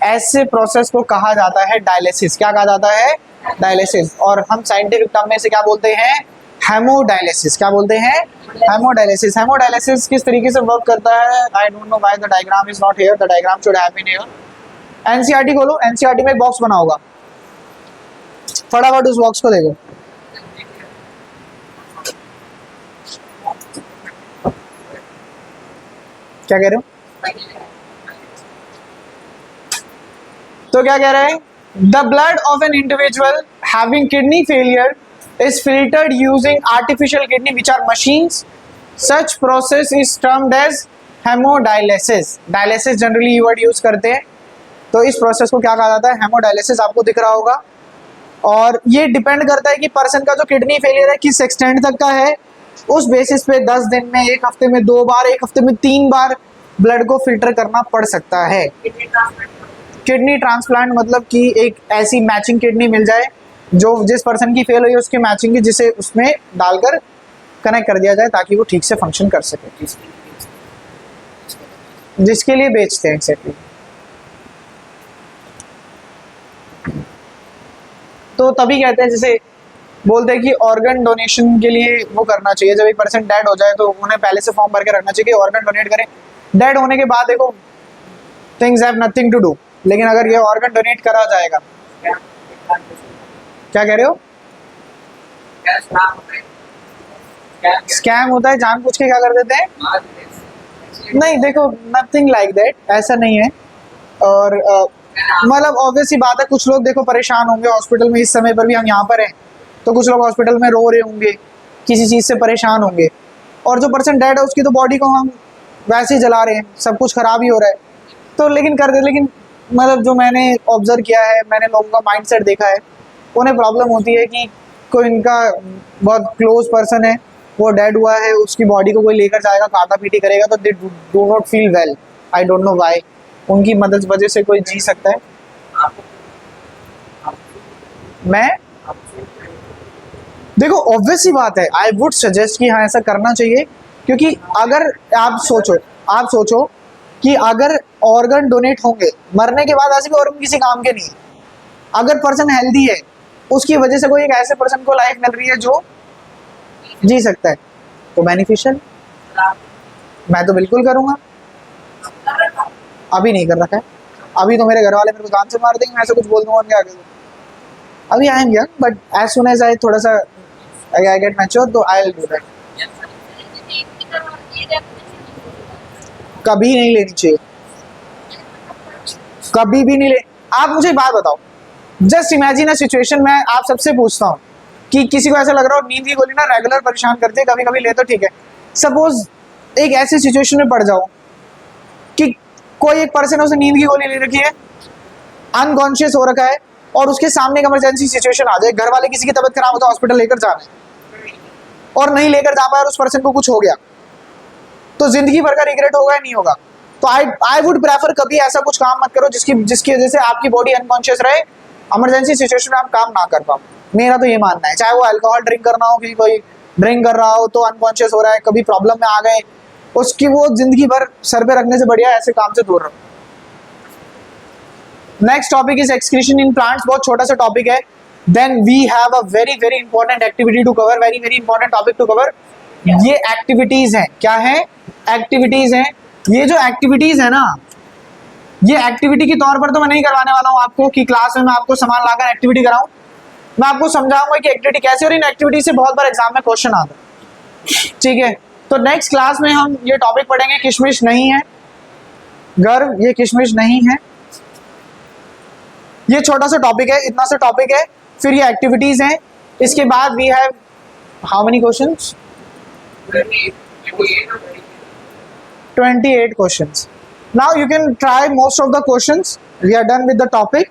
ऐसे प्रोसेस को कहा जाता है डायलिसिस। क्या कहा जाता है, डायलिसिस। और हम साइंटिफिक टर्म में से क्या बोलते हैं, हेमोडायलिसिस। क्या बोलते हैं, हेमोडायलिसिस। हेमोडायलिसिस किस तरीके से वर्क करता है, I don't know why the diagram is not here, the diagram should have been here. NCERT खोलो, एनसीईआरटी में एक बॉक्स बना होगा, फटाफट उस बॉक्स को देखो। क्या कह रहे हो, तो क्या कह रहे हैं, the blood of an individual having kidney failure is filtered using artificial kidney which are machines. Such process is termed as hemodialysis. Dialysis generally ये वर्ड यूज करते हैं. तो इस प्रोसेस को क्या कहा जाता है, हेमोडायलिसिस. आपको दिख रहा होगा. और ये डिपेंड करता है कि पर्सन का जो किडनी फेलियर है किस एक्सटेंट तक का है. उस बेसिस पे 10 दिन में, एक हफ्ते में 2 बार, एक हफ्ते में 3 बार ब्लड को फिल्टर करना पड़ सकता है. किडनी ट्रांसप्लांट मतलब कि एक ऐसी मैचिंग किडनी मिल जाए जो जिस पर्सन की फेल हुई है उसकी मैचिंग की, जिसे उसमें डालकर कनेक्ट कर दिया जाए ताकि वो ठीक से फंक्शन कर सके, जिसके लिए बेचते हैं. एक्सेक्टली. तो तभी कहते हैं, जैसे बोलते हैं कि ऑर्गन डोनेशन के लिए वो करना चाहिए. जब एक पर्सन डेड हो जाए तो उन्हें पहले से फॉर्म भर के रखना चाहिए कि ऑर्गन डोनेट करें. डेड होने के बाद देखो things have nothing to do, लेकिन अगर ये ऑर्गन डोनेट करा जाएगा. क्या कह रहे हो? स्कैम होता है, जानबूझ के क्या कर देते हैं. नहीं देखो, नथिंग लाइक दैट, ऐसा नहीं है. और मतलब ऑब्वियस ही बात है, कुछ लोग देखो परेशान होंगे हॉस्पिटल में. इस समय पर भी हम यहाँ पर हैं तो कुछ लोग हॉस्पिटल में रो रहे होंगे, किसी चीज़ से परेशान होंगे. और जो पर्सन डेड है उसकी तो बॉडी को हम वैसे ही जला रहे हैं, सब कुछ खराब ही हो रहा है. तो लेकिन कर दे. लेकिन मतलब जो मैंने ऑब्जर्व किया है, मैंने लोगों का माइंडसेट देखा है, उन्हें प्रॉब्लम होती है कि कोई इनका बहुत क्लोज पर्सन है, वो डेड हुआ है, उसकी बॉडी को कोई लेकर जाएगा, काटा पीटी करेगा, तो they do not feel well. I don't know why. उनकी मदद वजह से कोई जी सकता है. मैं देखो ऑब्वियस ही बात है, आई वुड सजेस्ट कि हाँ ऐसा करना चाहिए. क्योंकि अगर आप सोचो कि अगर ऑर्गन डोनेट होंगे, मरने के बाद ऐसे भी ऑर्गन किसी काम के नहीं है. अगर पर्सन हेल्दी है, उसकी वजह से कोई एक ऐसे पर्सन को लाइफ मिल रही है जो जी सकता है, तो बेनिफिशियल. मैं तो बिल्कुल करूँगा. अभी नहीं कर रखा है. अभी तो मेरे घर वाले मेरे को जान से मार देंगे, मैं ऐसे कुछ बोल दूंगा उनके आगे. अभी I am young, but as soon as I थोड़ा सा आई गेट मैच्योर, तो आई विल डू दैट. कभी नहीं लेनी चाहिए, कभी भी नहीं ले. आप मुझे एक बात बताओ, जस्ट इमेजिन अ सिचुएशन. मैं आप सबसे पूछता हूँ कि किसी को ऐसा लग रहा हो नींद की गोली ना रेगुलर परेशान करती है, कभी कभी ले तो ठीक है. सपोज एक ऐसी सिचुएशन में पड़ जाओ कि कोई एक पर्सन उसने नींद की गोली ले रखी है, अनकॉन्शियस हो रखा है, और उसके सामने एक इमरजेंसी सिचुएशन आ जाए, घर वाले किसी की तबीयत खराब हो तो हॉस्पिटल लेकर जा रहे हैं और नहीं लेकर जा पाए और उस पर्सन को कुछ हो गया, तो जिंदगी भर का रिग्रेट होगा या नहीं होगा. तो आई वुड प्रेफर कभी ऐसा कुछ काम मत करो जिसकी वजह से आपकी बॉडी अनकॉन्शियस रहे, इमरजेंसी सिचुएशन में आप काम ना कर पाओ. मेरा तो ये मानना है. चाहे वो अल्कोहल ड्रिंक करना हो, कि कोई ड्रिंक कर रहा हो तो अनकॉन्शियस हो रहा है, कभी प्रॉब्लम में आ गए, उसकी वो जिंदगी भर सर पे रखने से बढ़िया ऐसे काम से दूर रहो. Next topic is excretion in plants. बहुत छोटा सा टॉपिक है. Then we have a very very important activity to cover, very very important topic to cover. ये एक्टिविटीज हैं. क्या है? एक्टिविटीज हैं. ये जो एक्टिविटीज है ना, ये एक्टिविटी के तौर पर तो मैं नहीं करवाने वाला हूँ आपको कि क्लास में मैं आपको सामान लाकर एक्टिविटी कराऊं. मैं आपको समझाऊंगा कि एक्टिविटी कैसे, और इन एक्टिविटी से बहुत बार एग्जाम में क्वेश्चन आता है. ठीक है, तो नेक्स्ट क्लास में हम ये टॉपिक पढ़ेंगे. किशमिश नहीं है गर्व, ये किशमिश नहीं है. ये छोटा सा टॉपिक है, इतना सा टॉपिक है. फिर ये एक्टिविटीज हैं. इसके बाद we have how many questions? 28 questions. Now you can try most of the questions. We are done with the topic.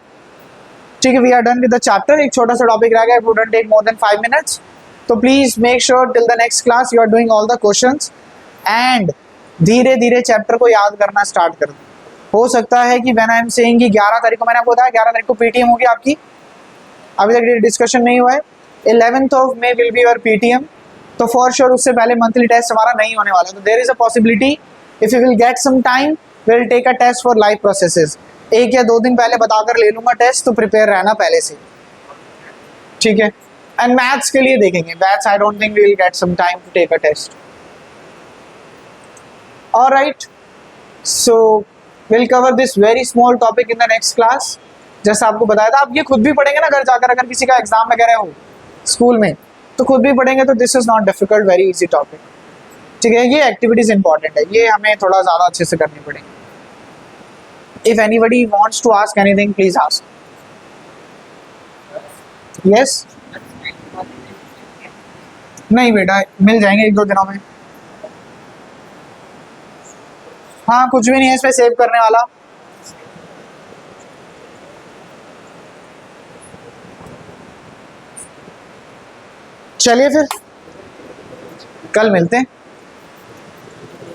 ठीक है, we are done with the chapter. एक छोटा सा टॉपिक रह गया. It wouldn't take more than 5 minutes. तो please make sure till the next class you are doing all the questions and धीरे धीरे चैप्टर को याद करना स्टार्ट कर दो. हो सकता है कि व्हेन आई एम सेइंग कि 11 तारीख को, मैंने आपको बताया 11 तारीख को पीटीएम होगी आपकी, अभी तक डिस्कशन नहीं हुआ है. 11th of May will be your PTM. तो फॉर श्योर उससे पहले मंथली टेस्ट हमारा नहीं होने वाला. तो there is a possibility if you will get some time we will take a test for life processes. 1 या 2 दिन पहले बताकर ले लूंगा टेस्ट, तो प्रिपेयर रहना पहले से. ठीक है, एंड मैथ्स के लिए देखेंगे. Maths I don't think we will get some time to take a test. Alright, so will cover this very small topic in the next class. जैसा आपको बताया था, आप ये खुद भी पढ़ेंगे ना घर जाकर. अगर किसी का एग्जाम वगैरह हो स्कूल में तो खुद भी पढ़ेंगे. तो this is not difficult, very easy topic. ठीक है, ये एक्टिविटीज इंपॉर्टेंट है, ये हमें थोड़ा ज़्यादा अच्छे से करनी पड़ेगी. If anybody wants to ask anything, please ask. Yes? नहीं बेटा, मिल जाएंगे 1-2 दिनों में. हाँ, कुछ भी नहीं है इसमें सेव करने वाला. चलिए फिर कल मिलते हैं.